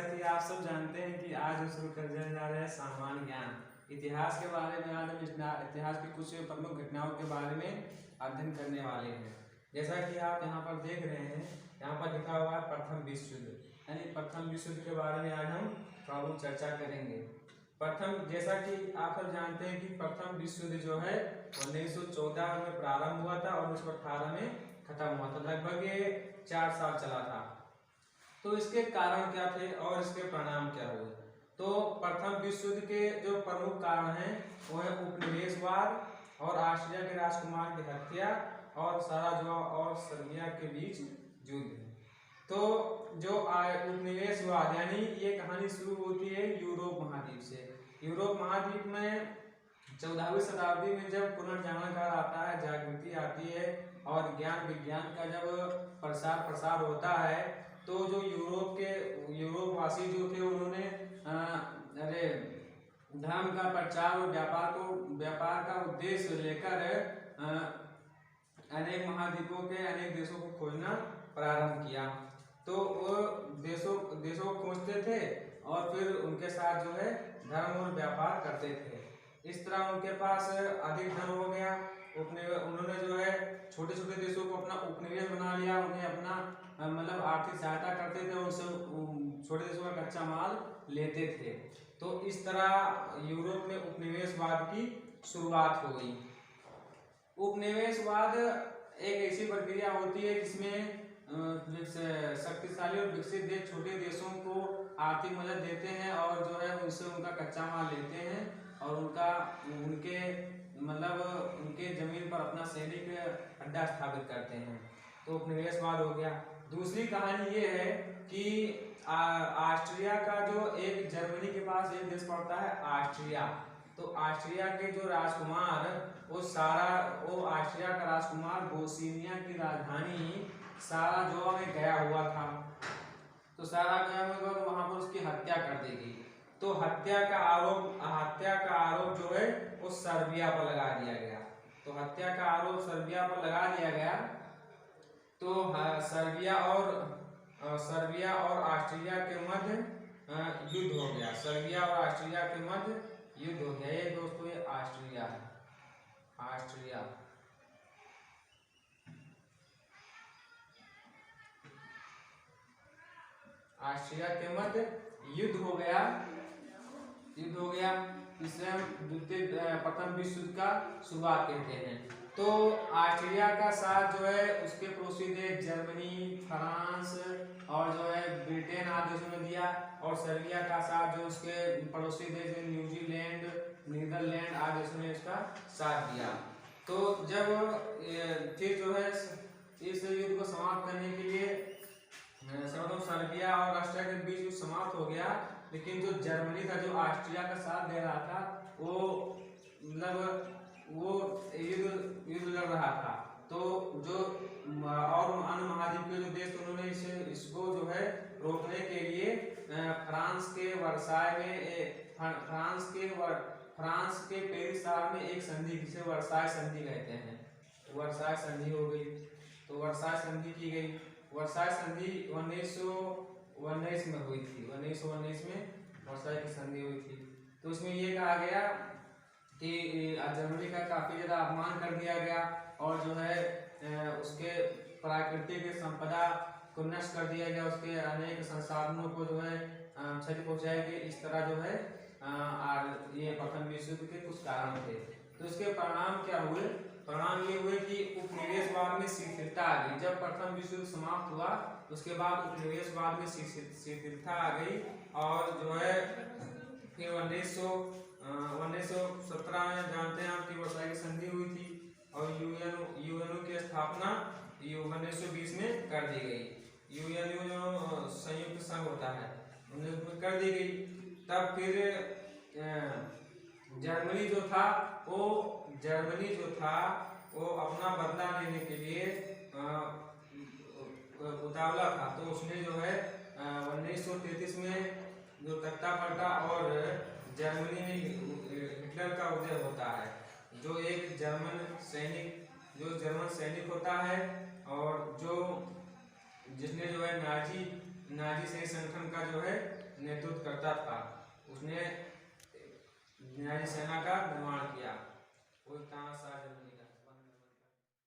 कि आप सब जानते हैं कि आज हम शुरू करने जा रहे हैं सामान्य ज्ञान। इतिहास के बारे में आज हम इतिहास की कुछ प्रमुख घटनाओं के बारे में अध्ययन करने वाले हैं। जैसा कि आप यहाँ पर देख रहे हैं, यहाँ पर लिखा हुआ है प्रथम विश्व युद्ध, यानी प्रथम विश्व युद्ध के बारे में आज हम थोड़ा बहुत चर्चा करेंगे। जैसा कि आप सब जानते हैं कि प्रथम विश्व युद्ध जो है 1914 में प्रारंभ हुआ था और 1918 में खत्म हुआ था। लगभग ये 4 साल चला था। तो इसके कारण क्या थे और इसके परिणाम क्या हुए? तो प्रथम विश्व युद्ध के जो प्रमुख कारण हैं वो है उपनिवेशवाद और ऑस्ट्रिया के राजकुमार की हत्या और साराजोवा और सर्बिया के बीच युद्ध। तो जो उपनिवेशवाद यानी ये कहानी शुरू होती है यूरोप महाद्वीप से। यूरोप महाद्वीप में 14वीं शताब्दी में जब पुनर्जागरण आता है, जागृति आती है और ज्ञान विज्ञान का जब प्रसार होता है, तो जो यूरोप वासी जो थे उन्होंने धर्म का प्रचार और व्यापार का उद्देश्य लेकर अनेक महाद्वीपों के अनेक देशों को खोजना प्रारंभ किया। तो वो देशों को खोजते थे और फिर उनके साथ जो है धर्म और व्यापार करते थे। इस तरह उनके पास अधिक धन हो गया। उन्होंने जो है छोटे छोटे देशों को अपना उपनिवेश बना लिया, उन्हें अपना मतलब आर्थिक सहायता करते थे, उनसे छोटे देशों का कच्चा माल लेते थे। तो इस तरह यूरोप में उपनिवेशवाद की शुरुआत हो गई। उपनिवेशवाद एक ऐसी प्रक्रिया होती है जिसमें शक्तिशाली और विकसित देश छोटे देशों को आर्थिक मदद देते हैं और जो है उनसे उनका कच्चा माल लेते हैं और उनके जमीन पर अपना सैनिक अड्डा स्थापित करते हैं। तो उपनिवेशवाद हो गया। दूसरी कहानी ये है कि ऑस्ट्रिया का जो एक जर्मनी के पास एक देश पड़ता है ऑस्ट्रिया। तो ऑस्ट्रिया के जो राजकुमार वो ऑस्ट्रिया का राजकुमार बोस्निया की राजधानी साराजोवा में गया हुआ था। तो साराजोवा में वहां पर उसकी हत्या कर दी गई। तो हत्या का आरोप जो है वो सर्बिया पर लगा दिया गया। तो हत्या का आरोप सर्बिया पर लगा दिया गया। तो सर्बिया और ऑस्ट्रिया के मध्य युद्ध हो गया। सर्बिया और ऑस्ट्रिया के मध्य युद्ध हो गया। ये दोस्तों ये ऑस्ट्रिया है, ऑस्ट्रिया के मध्य युद्ध हो गया। इसे प्रथम विश्व युद्ध का शुरुआत कहते हैं। तो ऑस्ट्रिया का साथ जो है उसके पड़ोसी देश जर्मनी, फ्रांस और जो है ब्रिटेन आदि देशों ने दिया, और सर्बिया का साथ जो उसके पड़ोसी देश न्यूजीलैंड, नीदरलैंड आदि देशों ने इसका साथ दिया। तो जब फिर जो है इस युद्ध को समाप्त करने के लिए सर्बिया और ऑस्ट्रिया के बीच युद्ध समाप्त हो गया, लेकिन जो जर्मनी था जो ऑस्ट्रिया का साथ दे रहा था वो युद्ध लड़ रहा था। तो जो और अन्य महाद्वीप के जो देश उन्होंने इसको जो है रोकने के लिए फ्रांस के पेरिस शहर में एक संधि जिसे वर्साय संधि कहते हैं, वर्साय संधि हो गई। तो वर्साय संधि की गई। वर्साय संधि 1919 में हुई थी। 1919 में वर्साय की संधि हुई थी। तो उसमें ये कहा गया कि जर्मनी का काफी ज्यादा अपमान कर दिया गया और जो है उसके प्राकृतिक संपदा को नष्ट कर दिया गया, उसके अनेक संसाधनों को जो है क्षति पहुंचाई गई। इस तरह जो है ये प्रथम विश्व युद्ध के कुछ कारण थे। तो इसके परिणाम क्या हुए? परिणाम ये हुए कि उपनिवेशवाद में शिथिलता आ गई। जब प्रथम विश्व युद्ध समाप्त हुआ उसके बाद उपनिवेशवाद में शिथिलता आ गई और जो है फिर 1917 में जानते हैं आप कि वर्साय की संधि हुई थी और यूएनओ की स्थापना 1920 में कर दी गई। यूएनओ जो संयुक्त संघ होता है उन्हें कर दी गई। तब फिर जर्मनी जो था वो अपना बदला लेने के लिए उतावला था। तो उसने जो है 1933 में जो तख्ता पलटा और जर्मनी में हिटलर का उदय होता है, जो एक जर्मन सैनिक होता है और जिसने जो है नाजी सैनिक संगठन का जो है नेतृत्व करता था। उसने न्याय सेना का निर्माण किया।